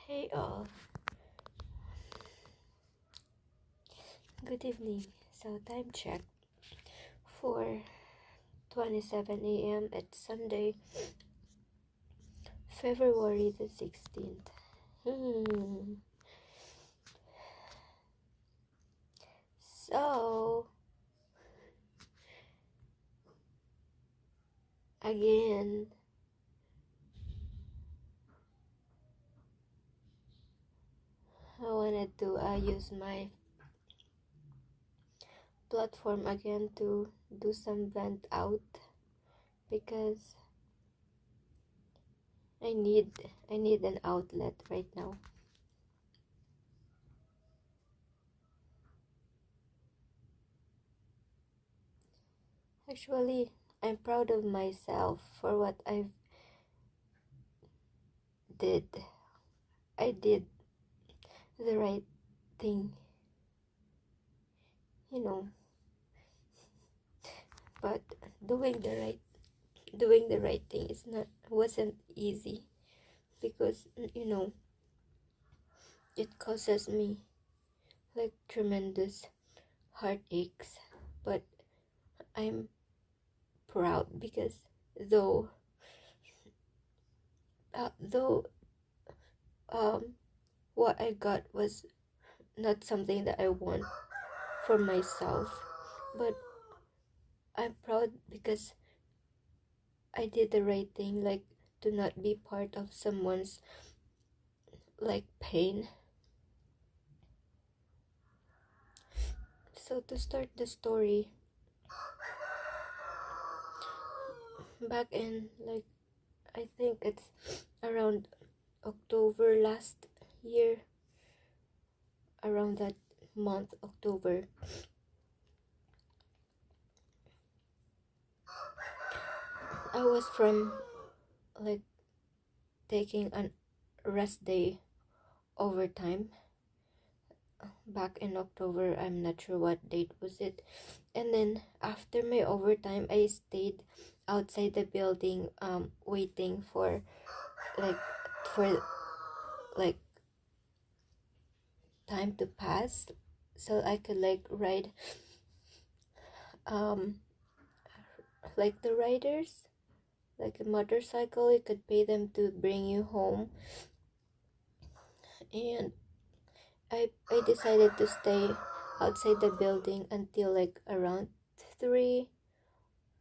Hey all, good evening. So time check for 27 a.m. It's Sunday, February the 16th. So again, I wanted to use my platform again to do some vent out because I need an outlet right now. Actually, I'm proud of myself for what did. I did the right thing, you know, but doing the right thing is not wasn't easy because it causes me like tremendous heartaches, but I'm proud because though though what I got was not something that I want for myself, but I'm proud because I did the right thing, like to not be part of someone's like pain. So to start the story, back in like I think it's around October last year, around that month, October, I was from like taking an rest day overtime back in October. I'm not sure what date was it. And then after my overtime, I stayed outside the building, waiting like for like time to pass so I could like ride um like the riders, like a motorcycle. You could pay them to bring you home, and I decided to stay outside the building until like around 3,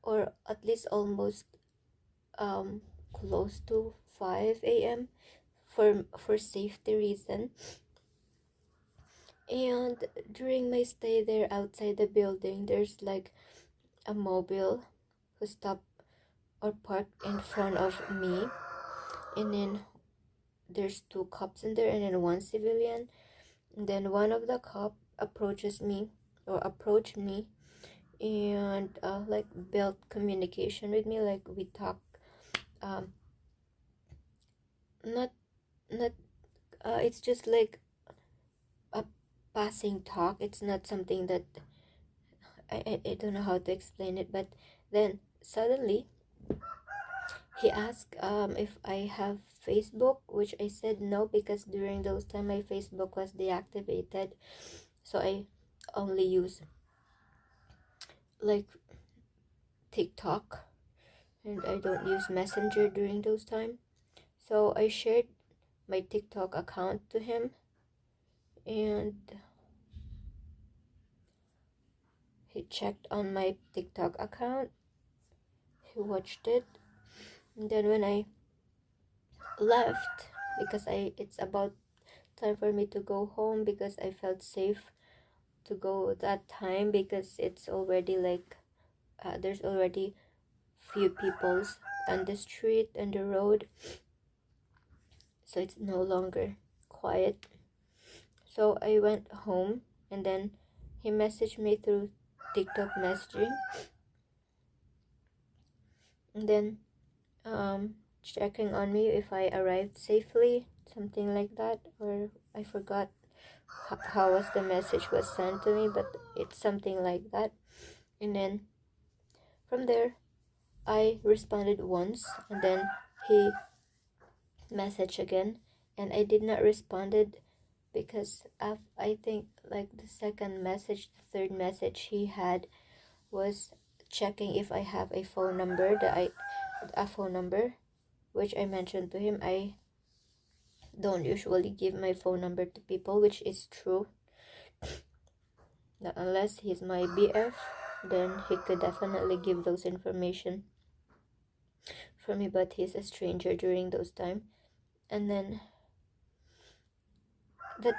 or at least almost um close to 5 a.m. for safety reason. And during my stay there outside the building, there's like a mobile who stopped or parked in front of me, and then there's two cops in there and then one civilian. And then one of the cop approached me and like built communication with me, like we talk, um not not it's just like a passing talk. It's not something that I don't know how to explain it. But then suddenly he asked if I have Facebook, which I said no, because during those time my Facebook was deactivated, so I only use like TikTok, and I don't use Messenger during those time. So I shared my TikTok account to him, and he checked on my TikTok account. He watched it, and then when I left, because it's about time for me to go home, because I felt safe to go that time, because it's already like there's already few peoples on the street and the road, so it's no longer quiet. So I went home, and then he messaged me through TikTok messaging, and then checking on me if I arrived safely, something like that, or I forgot how was the message was sent to me, but it's something like that. And then from there I responded once, and then he messaged again, and I did not responded because I think like the second message, the third message he had was checking if I have a phone number, a phone number, which I mentioned to him. I don't usually give my phone number to people, which is true. Not unless he's my BF, then he could definitely give those information for me, but he's a stranger during those time. And then that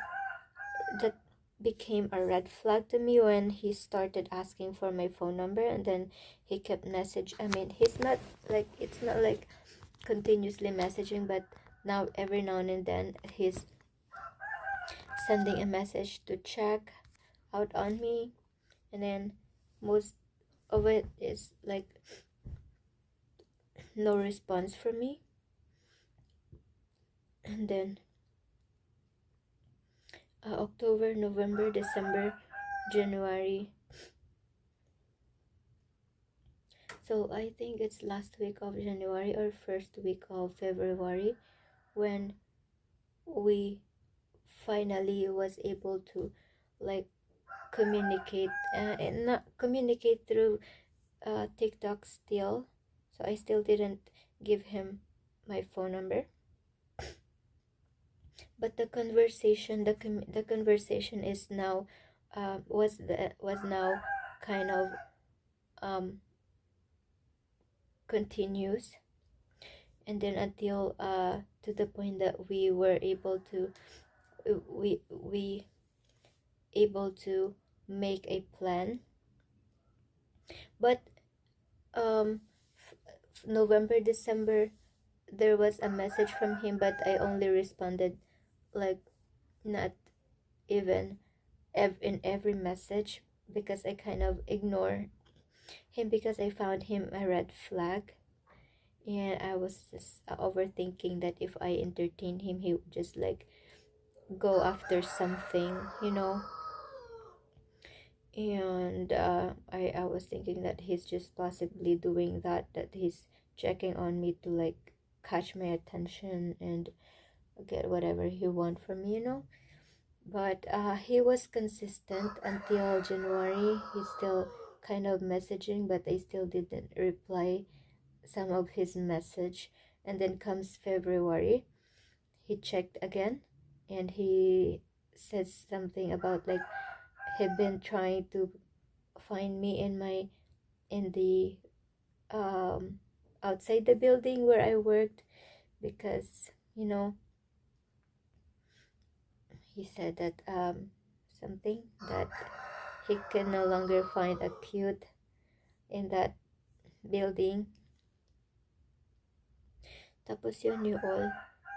that became a red flag to me when he started asking for my phone number, and then he kept he's not like, it's not like continuously messaging, but now every now and then he's sending a message to check out on me, and then most of it is like no response from me. And then October, November, December, January. So I think it's last week of January or first week of February when we finally was able to like communicate, and not communicate through TikTok still. So I still didn't give him my phone number, but the conversation is now was now kind of continuous, and then until to the point that we were able to we able to make a plan. But November, December, there was a message from him, but I only responded like not even in every message, because I kind of ignore him because I found him a red flag, and I was just overthinking that if I entertain him, he would just like go after something, and I was thinking that he's just possibly doing that he's checking on me to like catch my attention and get whatever he want from me, but he was consistent until January. He's still kind of messaging, but I still didn't reply some of his message. And then comes February, he checked again, and he says something about like he'd been trying to find me in the outside the building where I worked, because he said that something that he can no longer find a cute in that building. Tapos yun all.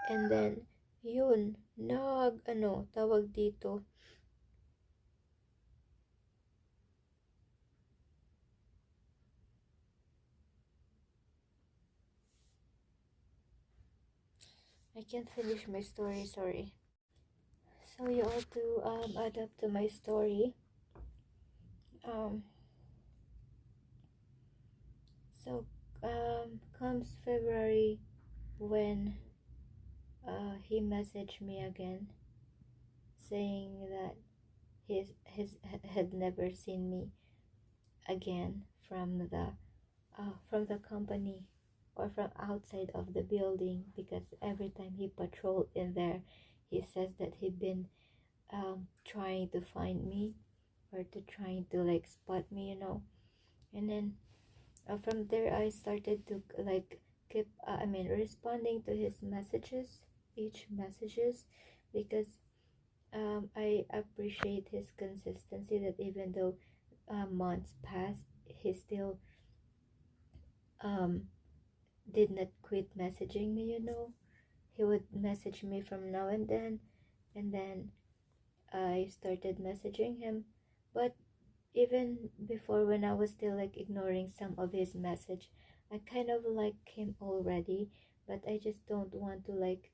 And then yun, tawag dito, I can't finish my story, sorry. So you all to add up to my story. So comes February when he messaged me again saying that his had never seen me again from the company or from outside of the building, because every time he patrolled in there, he says that he'd been trying to find me or to trying to like spot me, and then from there I started to like keep responding to his messages, each messages, because I appreciate his consistency, that even though months passed, he still did not quit messaging me. He would message me from now and then I started messaging him. But even before, when I was still like ignoring some of his message, I kind of like him already, but I just don't want to like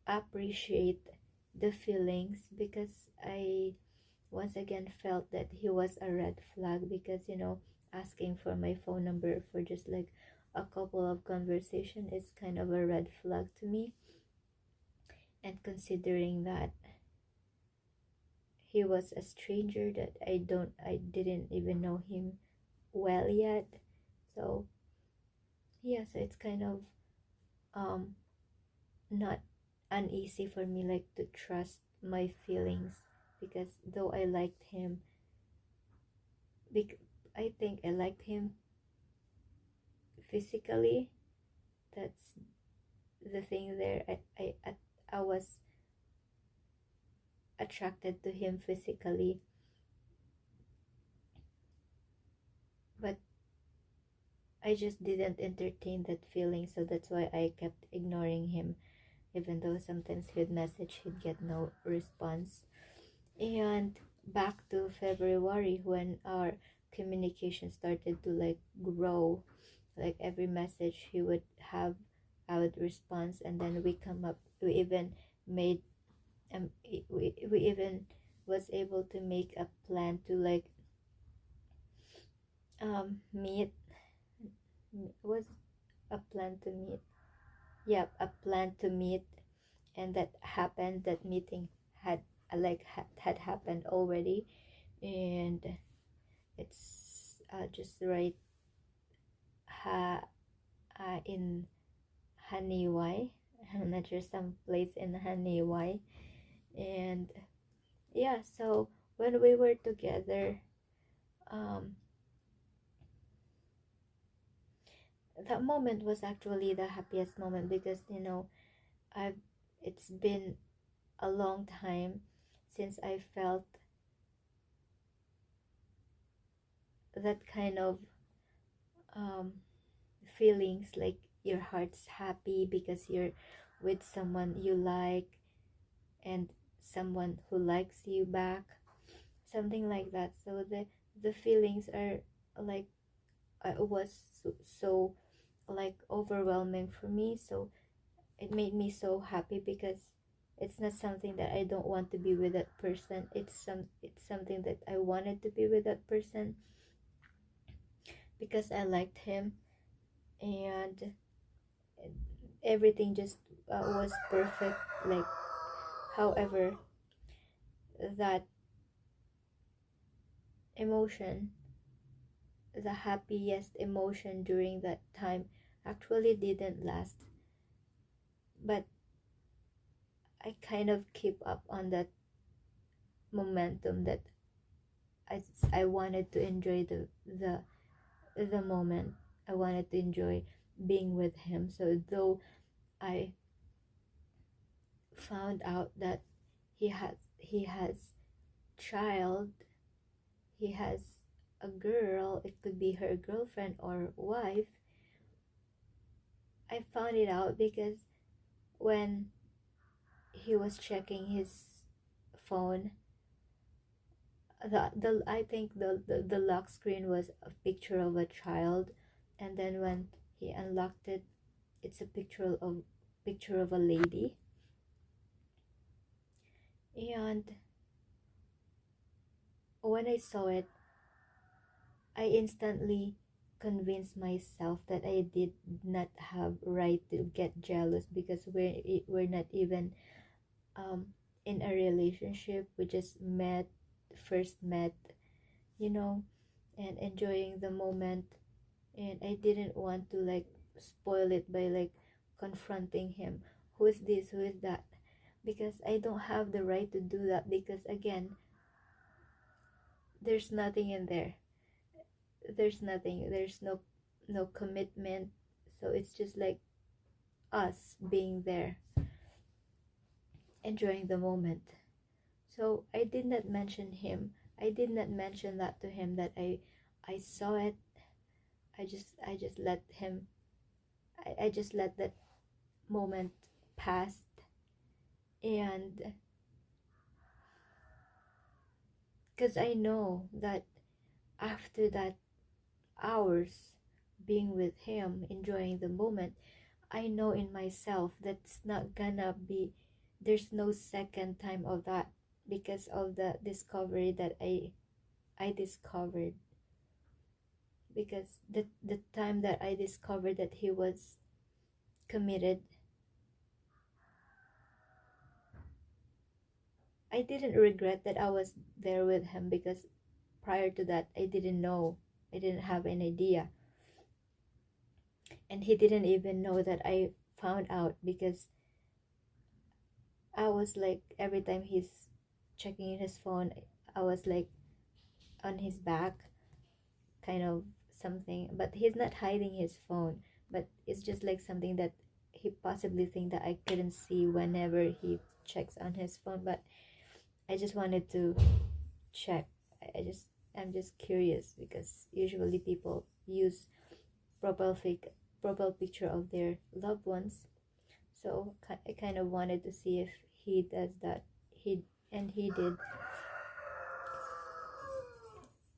appreciate the feelings, because I once again felt that he was a red flag, because asking for my phone number for just like a couple of conversation is kind of a red flag to me. And considering that he was a stranger that I didn't even know him well yet. So yeah, so it's kind of um not uneasy for me like to trust my feelings, because though I liked him, I think I liked him physically. That's the thing there. I was attracted to him physically, but I just didn't entertain that feeling, so that's why I kept ignoring him, even though sometimes he'd message, he'd get no response. And back to February, when our communication started to like grow, like every message he would have, I would respond, and then we even made we even was able to make a plan to like meet. Was a plan to meet, yeah, a plan to meet. And that happened, that meeting had had happened already. And it's just right ha in Haniwai. I'm not sure, some place in Haniwai. And yeah, so when we were together, um that moment was actually the happiest moment, because I've it's been a long time since I felt that kind of um feelings, like your heart's happy because you're with someone you like, and someone who likes you back, something like that. So the feelings are like, was so like overwhelming for me. So it made me so happy, because it's not something that I don't want to be with that person. It's something that I wanted to be with that person, because I liked him. And everything just was perfect. Like, however, that emotion, the happiest emotion during that time, actually didn't last. But I kind of keep up on that momentum, that I wanted to enjoy the moment. I wanted to enjoy being with him. So though I found out that he has child, he has a girl, it could be her girlfriend or wife. I found it out because when he was checking his phone, the I think the lock screen was a picture of a child, and then when he unlocked it, it's a picture of a lady. And when I saw it, I instantly convinced myself that I did not have right to get jealous, because we're not even in a relationship. We just first met, you know, and enjoying the moment. And I didn't want to like spoil it by like confronting him. Who is this? Who is that? Because I don't have the right to do that, because again, there's nothing in there. There's nothing. There's no commitment. So it's just like us being there, enjoying the moment. So I did not mention him. I did not mention that to him, that I saw it. I just let him. I just let that moment pass. And because I know that after that hours being with him, enjoying the moment, I know in myself that's not gonna be, there's no second time of that, because of the discovery that I discovered. because the time that I discovered that he was committed, I didn't regret that I was there with him, because prior to that I didn't know. I didn't have an idea. And he didn't even know that I found out, because I was like, every time he's checking his phone, I was like on his back, kind of something. But he's not hiding his phone, but it's just like something that he possibly think that I couldn't see whenever he checks on his phone. But I just wanted to check. I'm just curious, because usually people use profile pic profile picture of their loved ones. So I kind of wanted to see if he does that. He did.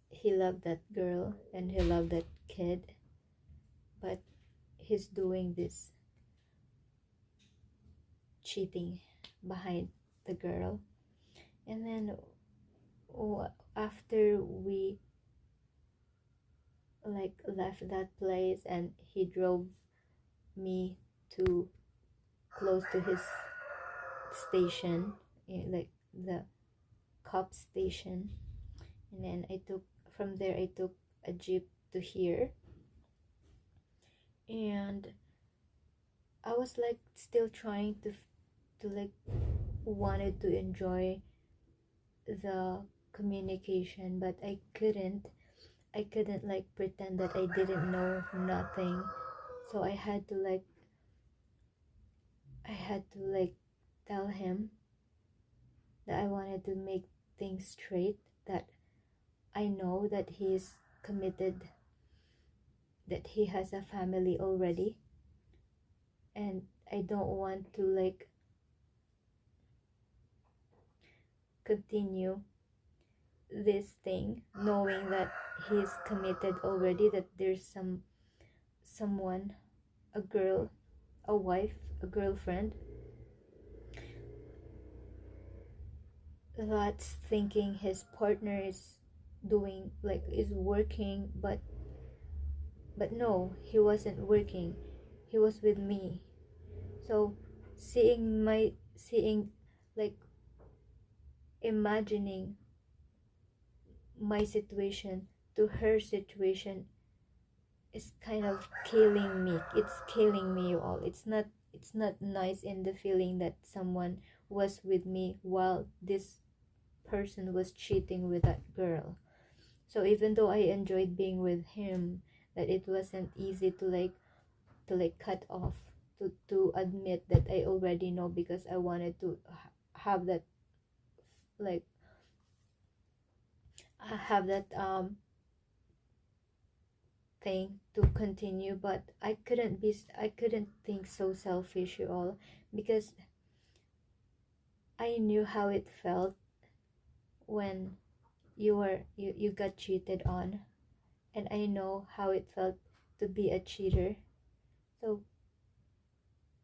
He loved that girl and he loved that kid, but he's doing this cheating behind the girl. And then, after we like left that place, and he drove me to close to his station, like the cop station. And then I took a jeep to here. And I was like still trying to like wanted to enjoy the communication, but I couldn't like pretend that I didn't know nothing. So I had to tell him that I wanted to make things straight, that I know that he's committed, that he has a family already, and I don't want to like continue this thing knowing that he's committed already, that there's someone, a girl, a wife, a girlfriend, that's thinking his partner is doing like is working, but no, he wasn't working, he was with me. So seeing like imagining my situation to her situation is kind of killing me. It's killing me, you all. It's not nice in the feeling that someone was with me while this person was cheating with that girl. So even though I enjoyed being with him, that it wasn't easy to cut off, to admit that I already know, because I wanted to have that like have that thing to continue. But I couldn't think so selfish, you all, because I knew how it felt when you got cheated on, and I know how it felt to be a cheater. So,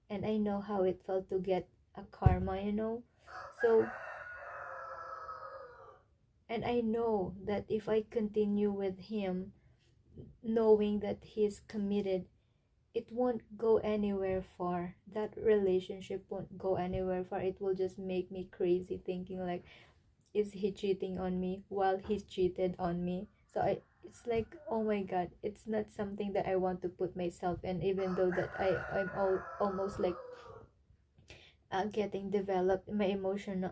and I know how it felt to get a karma. So, and I know that if I continue with him, knowing that he's committed, it won't go anywhere far. That relationship won't go anywhere far. It will just make me crazy, thinking like, is he cheating on me while he's cheated on me? So it's like, oh my god, it's not something that I want to put myself in, even though that almost like getting developed. My emotion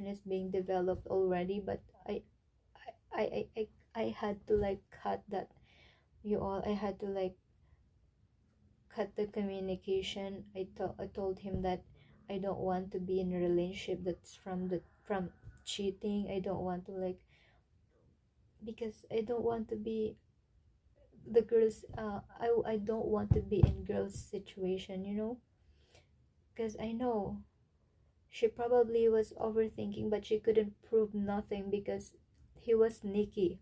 is being developed already, but I had to like cut that, you all. I had to like cut the communication. I told him that I don't want to be in a relationship that's from cheating. I don't want to like, because I don't want to be the girls. I don't want to be in girls situation. Because I know she probably was overthinking, but she couldn't prove nothing, because he was sneaky.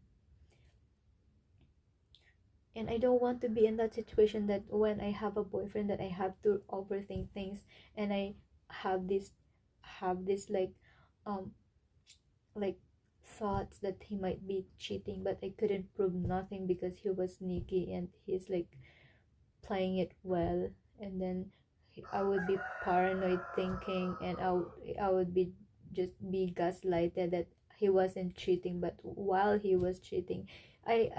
And I don't want to be in that situation, that when I have a boyfriend, that I have to overthink things, and I have this like um like thoughts that he might be cheating, but I couldn't prove nothing because he was sneaky and he's like playing it well. And then I would be paranoid thinking, and I would be just be gaslighted that he wasn't cheating, but while he was cheating, I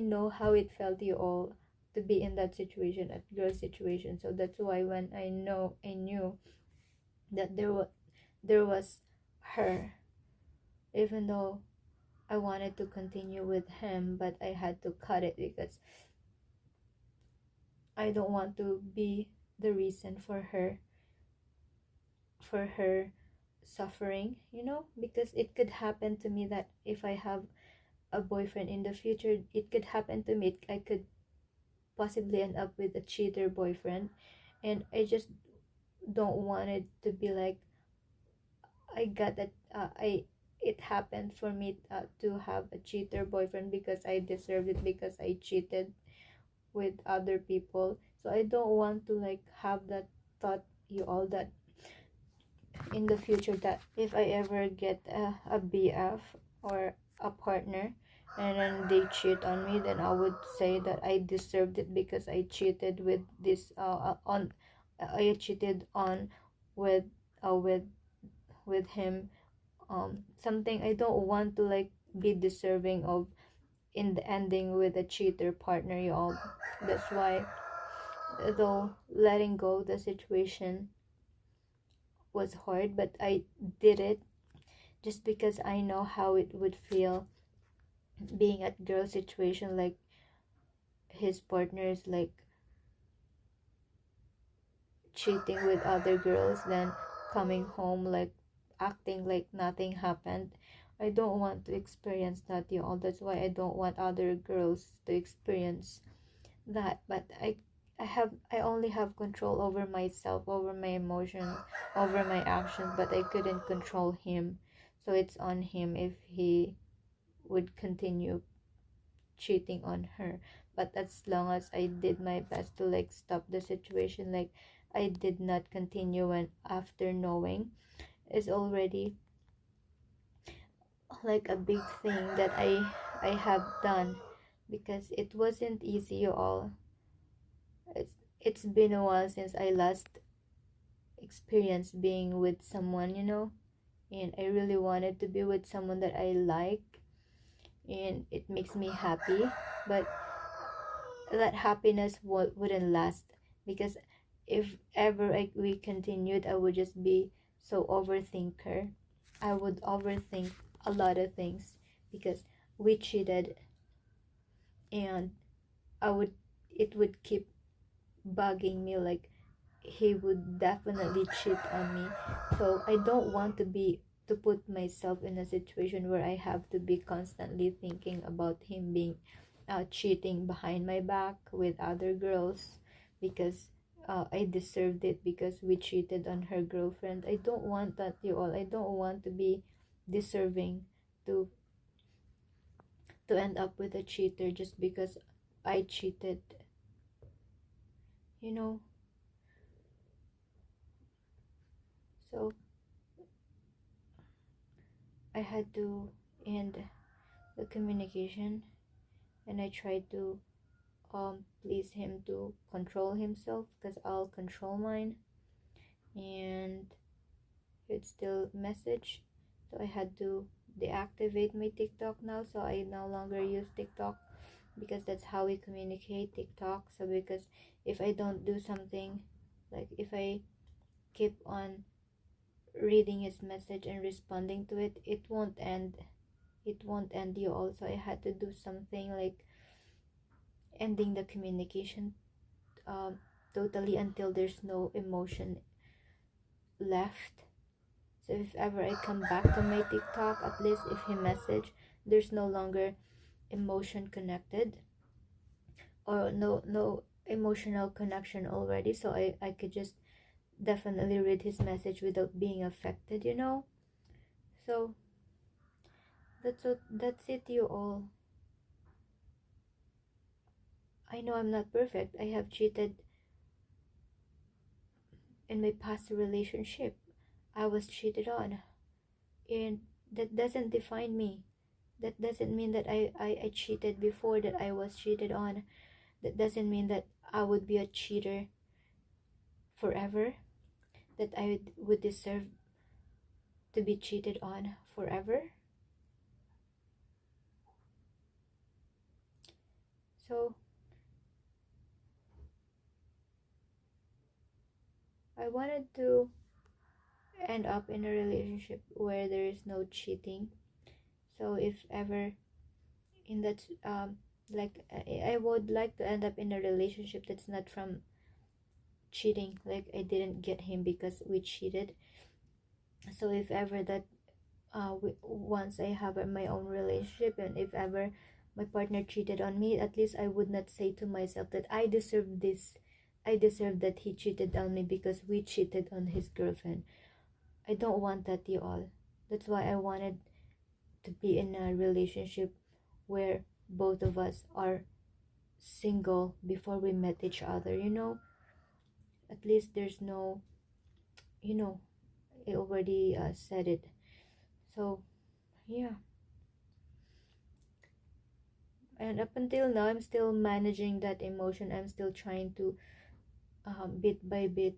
know how it felt, you all, to be in that situation, at girl situation. So that's why when I knew that there was her, even though I wanted to continue with him, but I had to cut it because I don't want to be the reason for her suffering, because it could happen to me that if I have a boyfriend in the future, it could happen to me. I could possibly end up with a cheater boyfriend, and I just don't want it to be like I got that I it happened for me to have a cheater boyfriend because I deserved it, because I cheated with other people. So I don't want to like have that thought, you all, that in the future, that if I ever get a BF or a partner and then they cheat on me, then I would say that I deserved it because I cheated with this on I cheated on with with him, something I don't want to like be deserving of in the ending with a cheater partner, y'all. That's why, though letting go the situation was hard, but I did it just because I know how it would feel being at girl situation, like his partners like cheating with other girls, then coming home like acting like nothing happened. I don't want to experience that, y'all. That's why I don't want other girls to experience that. But I only have control over myself, over my emotions, over my actions, but I couldn't control him. So it's on him if he would continue cheating on her. But as long as I did my best to like stop the situation, like I did not continue, and after knowing is already like a big thing that I have done, because it wasn't easy, you all. It's been a while since I last experienced being with someone, and I really wanted to be with someone that I like, and it makes me happy. But that happiness wouldn't last, because if ever we continued, I would just be so overthinker. I would overthink a lot of things because we cheated, and I would it would keep bugging me like he would definitely cheat on me. So I don't want to put myself in a situation where I have to be constantly thinking about him being cheating behind my back with other girls, because I deserved it because we cheated on her girlfriend. I don't want that, you all. I don't want to be deserving to end up with a cheater just because I cheated, you know. So I had to end the communication, and I tried to please him to control himself because I'll control mine, and he'd still message. So I had to deactivate my TikTok now, so I no longer use TikTok because that's how we communicate, TikTok. So because if I don't do something, like if I keep on reading his message and responding to it, it won't end, you also. I had to do something like ending the communication totally until there's no emotion left. So if ever I come back to my TikTok, at least if he message, there's no longer emotion connected, or no emotional connection already. So I could just definitely read his message without being affected. So that's it, you all. I know I'm not perfect. I have cheated in my past relationship. I was cheated on, and That doesn't define me. That doesn't mean that I cheated before, that I was cheated on. That doesn't mean that I would be a cheater forever, that I would deserve to be cheated on forever. So I wanted to end up in a relationship where there is no cheating. So if ever in that like I would like to end up in a relationship that's not from cheating, like I didn't get him because we cheated. So if ever that once I have my own relationship, and if ever my partner cheated on me, at least I would not say to myself that I deserve this, I deserve that he cheated on me because we cheated on his girlfriend. I don't want that, you all. That's why I wanted to be in a relationship where both of us are single before we met each other, at least there's no, you know I already said it. So yeah, and up until now I'm still managing that emotion. I'm still trying to bit by bit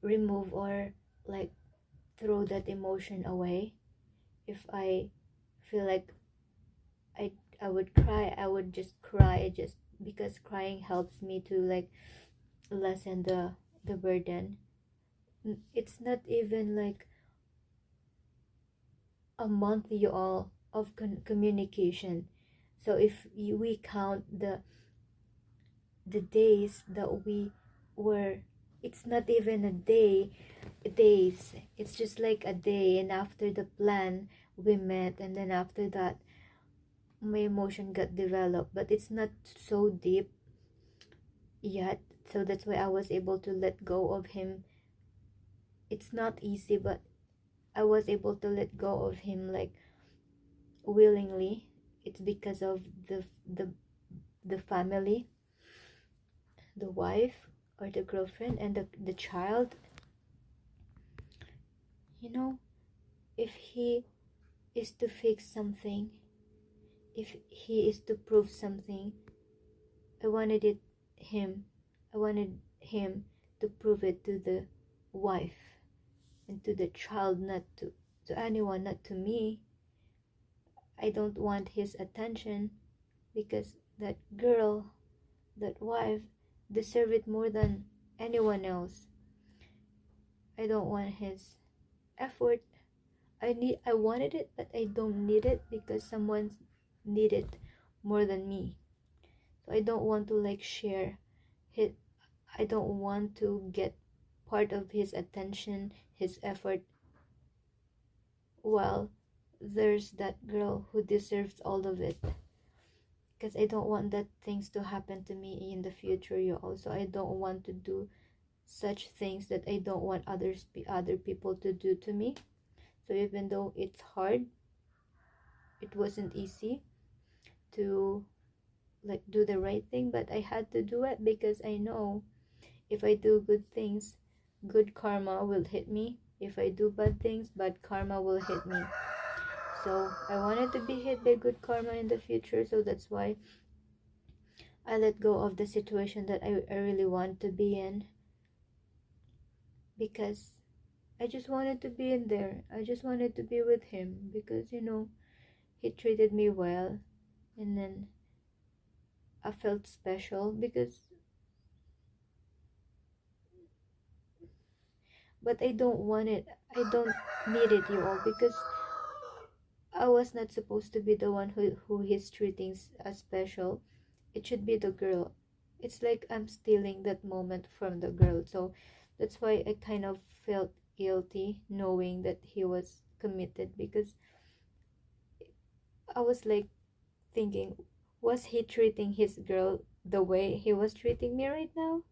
remove, or like throw that emotion away. If I feel like i I would cry, I would just cry, just because crying helps me to like lessen the burden. It's not even like a month, you all, of communication. So if we count the days that we were, it's not even a day, days, it's just like a day, and after the plan we met, and then after that my emotion got developed, but it's not so deep yet. So that's why I was able to let go of him. It's not easy, but I was able to let go of him like willingly. It's because of the family, the wife or the girlfriend, and the child. you know if he is to fix something, if he is to prove something, I wanted it him I wanted him to prove it to the wife and to the child, not to anyone, not to me. I don't want his attention, because that girl, that wife, deserve it more than anyone else. I don't want his effort. I wanted it, but I don't need it because someone need it more than me. So I don't want to like share his, I don't want to get part of his attention, his effort, while there's that girl who deserves all of it. Because I don't want that things to happen to me in the future. You also, I don't want to do such things that I don't want other people to do to me. So even though it's hard, it wasn't easy to like do the right thing, but I had to do it because I know if I do good things, good karma will hit me. If I do bad things, bad karma will hit me. So I wanted to be hit by good karma in the future, so that's why I let go of the situation that I really want to be in, because I just wanted to be in there. I just wanted to be with him because he treated me well, and then I felt special because, but I don't want it. I don't need it, you all, because I was not supposed to be the one who he's treating as special. It should be the girl. It's like I'm stealing that moment from the girl. So that's why I kind of felt guilty knowing that he was committed, because I was like thinking, was he treating his girl the way he was treating me right now?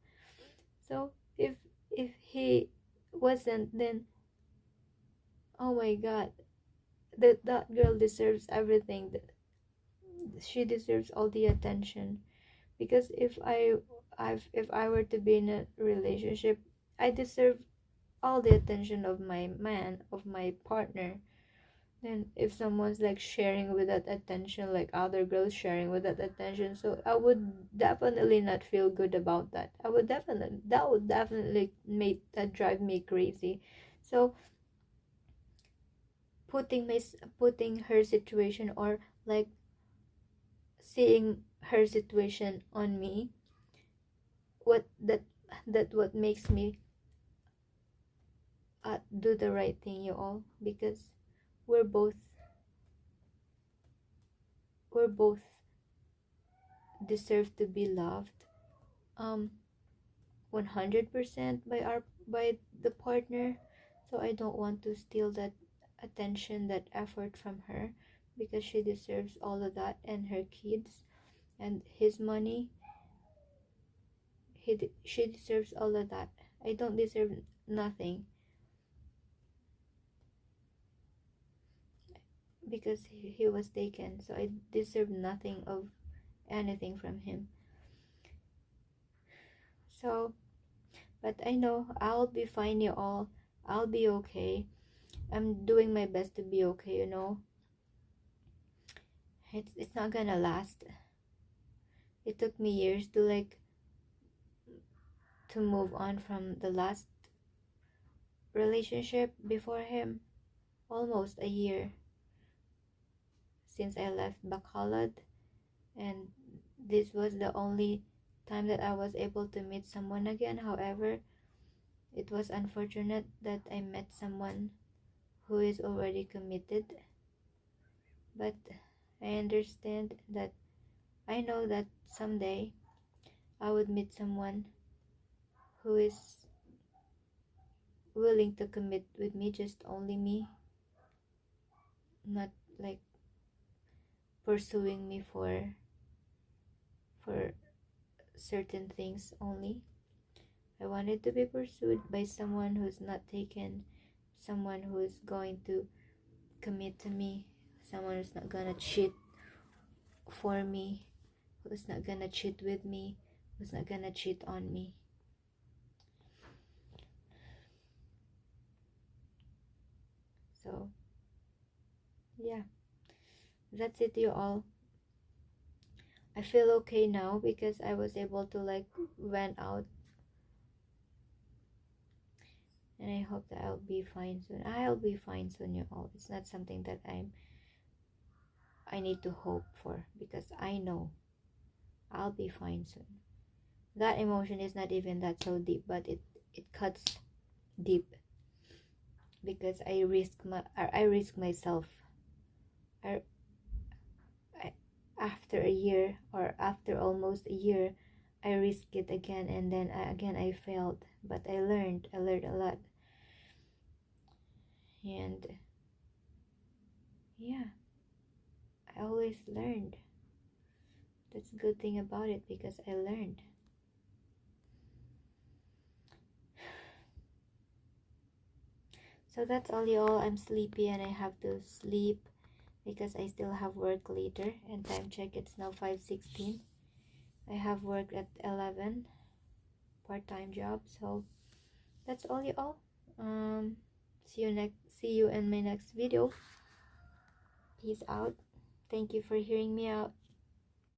So if he wasn't, then oh my god, that girl deserves everything. She deserves all the attention, because if I were to be in a relationship, I deserve all the attention of my man, of my partner. Then if someone's like sharing with that attention, like other girls sharing with that attention, so I would definitely not feel good about that. That would definitely make that drive me crazy. So putting her situation, or like seeing her situation on me, what that what makes me do the right thing, you all, because we're both we're both deserve to be loved 100% by the partner. So I don't want to steal that attention, that effort from her, because she deserves all of that, and her kids and his money. She deserves all of that. I don't deserve nothing, because he was taken, so I deserve nothing of anything from him. So, but I know I'll be fine, you all. I'll be okay. I'm doing my best to be okay, you know. It's not gonna last. It took me years to move on from the last relationship before him. Almost a year since I left Bacolod, and this was the only time that I was able to meet someone again. However, it was unfortunate that I met someone who is already committed, but I understand that I know that someday I would meet someone who is willing to commit with me, just only me, not like pursuing me for certain things only. I wanted to be pursued by someone who's not taken, someone who is going to commit to me, someone who's not gonna cheat for me, who's not gonna cheat with me, who's not gonna cheat on me. So yeah, that's it, you all. I feel okay now because I was able to like vent out, and I hope that I'll be fine soon. I'll be fine soon, you all. It's not something that I need to hope for, because I know I'll be fine soon. That emotion is not even that so deep, but it cuts deep, because I risk myself. I, I After a year, or after almost a year, I risked it again, and then again I failed, but I learned a lot. And yeah, I always learned. That's a good thing about it, because I learned. So that's all, y'all. I'm sleepy and I have to sleep because I still have work later. And time check, it's now 5:16. I have work at 11, part-time job. So that's all, y'all. See you in my next video. Peace out. Thank you for hearing me out.